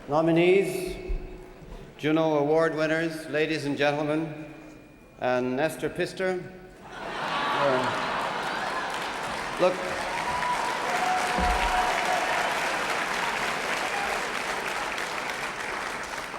nominees, JUNO award winners, ladies and gentlemen, and Nestor Pister. Look,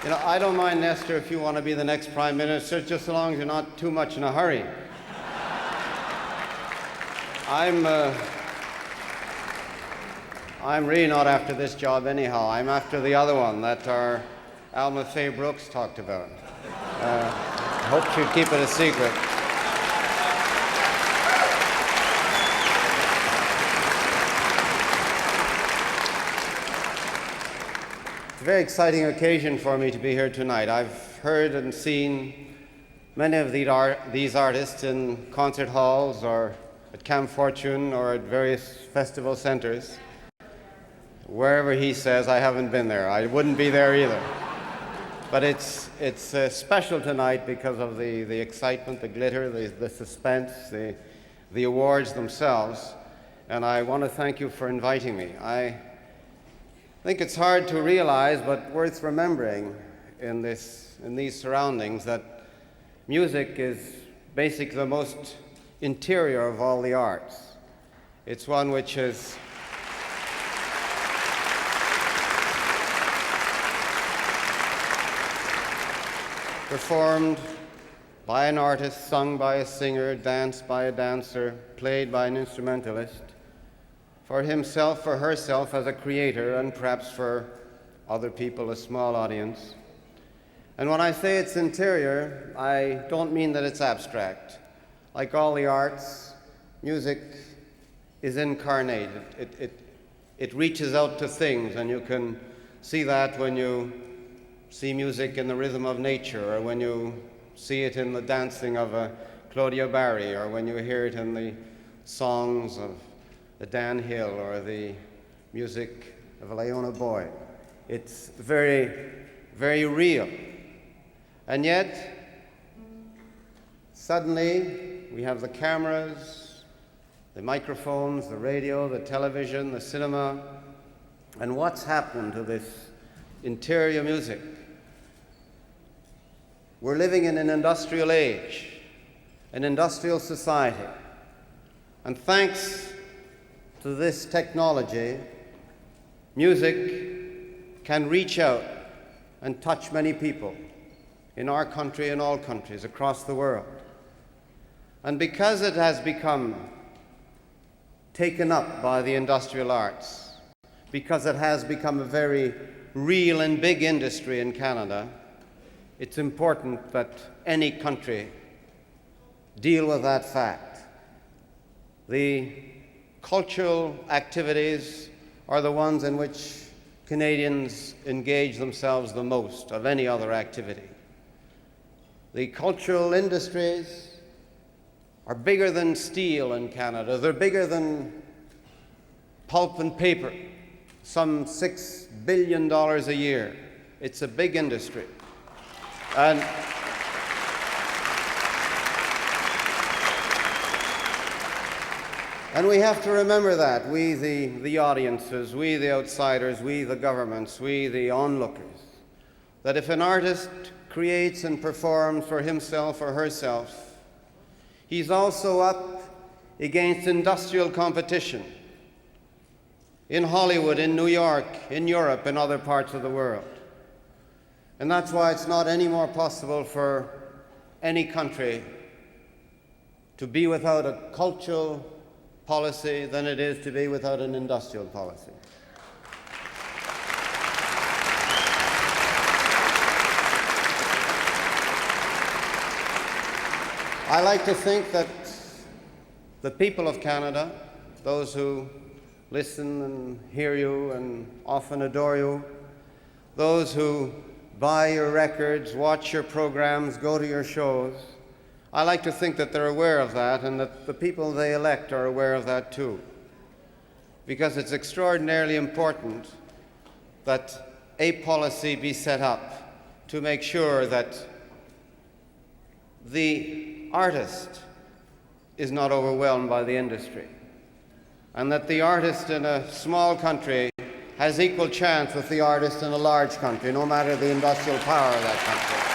you know, I don't mind, Nestor, if you want to be the next Prime Minister, just so long as you're not too much in a hurry. I'm really not after this job anyhow. I'm after the other one that our Alma Faye Brooks talked about. I hope she'd keep it a secret. It's a very exciting occasion for me to be here tonight. I've heard and seen many of these artists in concert halls or at Camp Fortune or at various festival centers. Wherever he says, I haven't been there. I wouldn't be there either. But it's special tonight because of the excitement, the glitter, the suspense, the awards themselves. And I want to thank you for inviting me. I think it's hard to realize, but worth remembering in these surroundings, that music is basically the most interior of all the arts. It's one which is performed by an artist, sung by a singer, danced by a dancer, played by an instrumentalist, for himself, for herself as a creator, and perhaps for other people, a small audience. And when I say it's interior, I don't mean that it's abstract. Like all the arts, music is incarnate. It reaches out to things, and you can see that when you see music in the rhythm of nature, or when you see it in the dancing of a Claudia Barry, or when you hear it in the songs of the Dan Hill or the music of Leona Boyd. It's very, very real. And yet, suddenly, we have the cameras, the microphones, the radio, the television, the cinema, and what's happened to this interior music? We're living in an industrial age, an industrial society. And thanks to this technology, music can reach out and touch many people in our country and all countries across the world. And because it has become taken up by the industrial arts, because it has become a very real and big industry in Canada, it's important that any country deal with that fact. The cultural activities are the ones in which Canadians engage themselves the most of any other activity. The cultural industries are bigger than steel in Canada. They're bigger than pulp and paper, some $6 billion a year. It's a big industry. And we have to remember that, we the audiences, we the outsiders, we the governments, we the onlookers, that if an artist creates and performs for himself or herself, he's also up against industrial competition in Hollywood, in New York, in Europe, and other parts of the world. And that's why it's not any more possible for any country to be without a cultural policy than it is to be without an industrial policy. I like to think that the people of Canada, those who listen and hear you and often adore you, those who buy your records, watch your programs, go to your shows, I like to think that they're aware of that, and that the people they elect are aware of that too. Because it's extraordinarily important that a policy be set up to make sure that the artist is not overwhelmed by the industry, and that the artist in a small country has equal chance with the artist in a large country, no matter the industrial power of that country.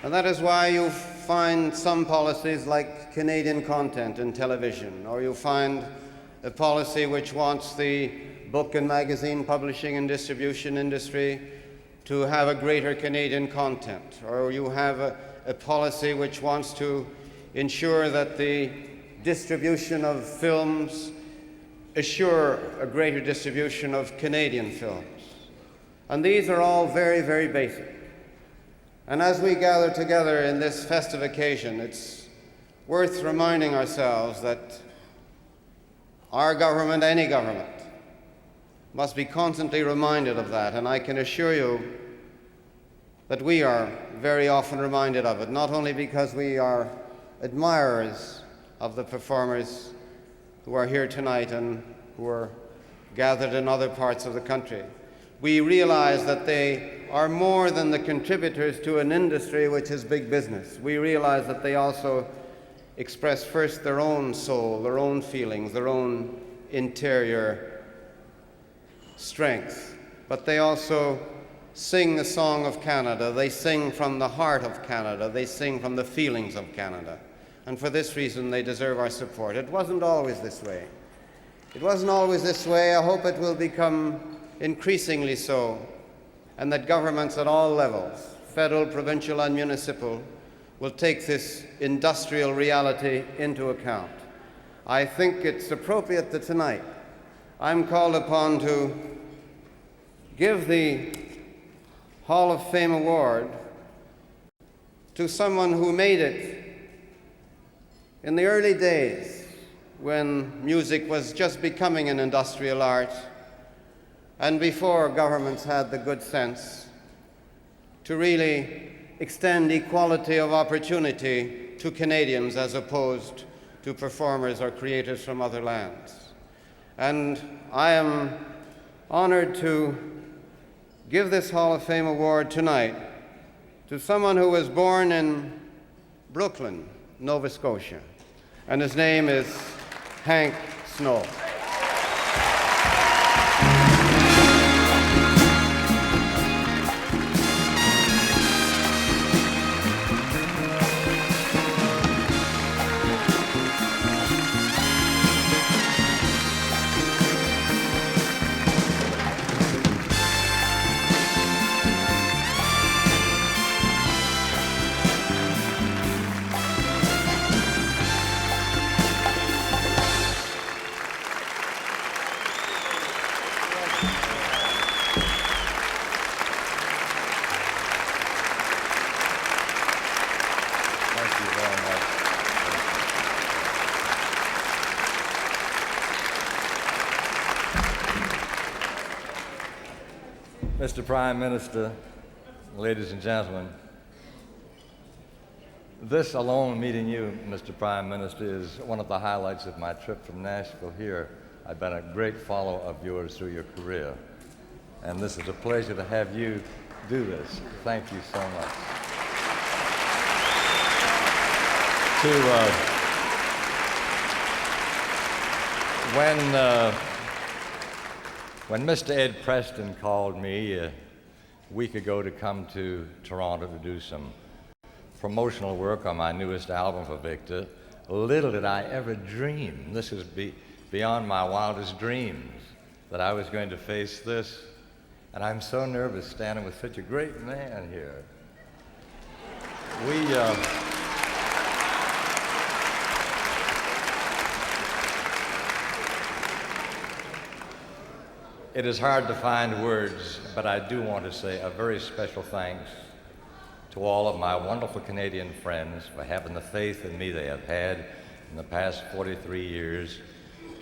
And that is why you find some policies like Canadian content in television, or you find a policy which wants the book and magazine publishing and distribution industry to have a greater Canadian content, or you have a policy which wants to ensure that the distribution of films assure a greater distribution of Canadian films. And these are all very, very basic. And as we gather together in this festive occasion, it's worth reminding ourselves that our government, any government, must be constantly reminded of that. And I can assure you that we are very often reminded of it, not only because we are admirers of the performers who are here tonight and who are gathered in other parts of the country. We realize that they are more than the contributors to an industry which is big business. We realize that they also express first their own soul, their own feelings, their own interior strength. But they also sing the song of Canada. They sing from the heart of Canada. They sing from the feelings of Canada. And for this reason, they deserve our support. It wasn't always this way. It wasn't always this way. I hope it will become increasingly so, and that governments at all levels, federal, provincial, and municipal, will take this industrial reality into account. I think it's appropriate that tonight I'm called upon to give the Hall of Fame award to someone who made it in the early days when music was just becoming an industrial art, and before governments had the good sense to really extend equality of opportunity to Canadians as opposed to performers or creators from other lands. And I am honored to give this Hall of Fame award tonight to someone who was born in Brooklyn, Nova Scotia, and his name is Hank Snow. Mr. Prime Minister, ladies and gentlemen, this alone, meeting you, Mr. Prime Minister, is one of the highlights of my trip from Nashville here. I've been a great follower of yours through your career, and this is a pleasure to have you do this. Thank you so much. When Mr. Ed Preston called me a week ago to come to Toronto to do some promotional work on my newest album for Victor, little did I ever dream, this is beyond my wildest dreams, that I was going to face this. And I'm so nervous standing with such a great man here. It is hard to find words, but I do want to say a very special thanks to all of my wonderful Canadian friends for having the faith in me they have had in the past 43 years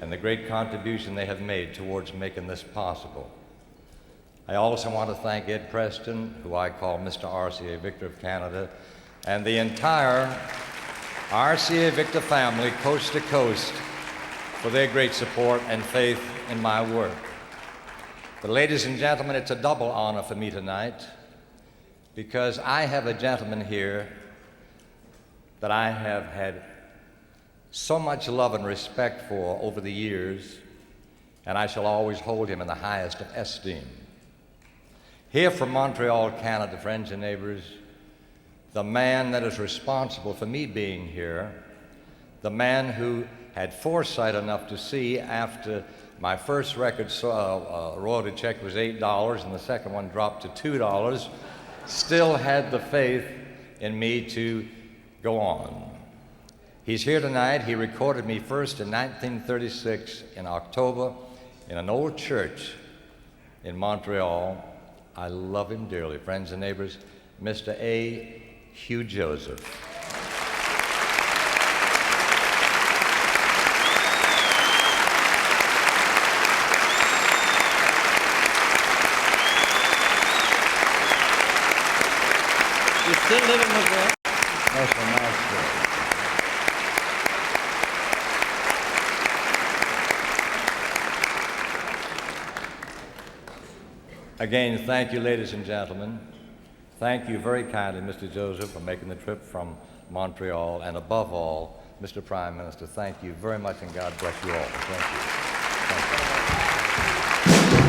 and the great contribution they have made towards making this possible. I also want to thank Ed Preston, who I call Mr. RCA Victor of Canada, and the entire RCA Victor family, coast to coast, for their great support and faith in my work. But ladies and gentlemen, it's a double honor for me tonight. because I have a gentleman here that I have had so much love and respect for over the years, and I shall always hold him in the highest of esteem. Here from Montreal, Canada, friends and neighbors, the man that is responsible for me being here, the man who had foresight enough to see after my first record royalty check was $8 and the second one dropped to $2, still had the faith in me to go on. He's here tonight. He recorded me first in 1936 in October in an old church in Montreal. I love him dearly, friends and neighbors, Mr. A. Hugh Joseph. You still living with that? That's a nice story. Again, thank you, ladies and gentlemen. Thank you very kindly, Mr. Joseph, for making the trip from Montreal. And above all, Mr. Prime Minister, thank you very much, and God bless you all. Thank you. Thank you.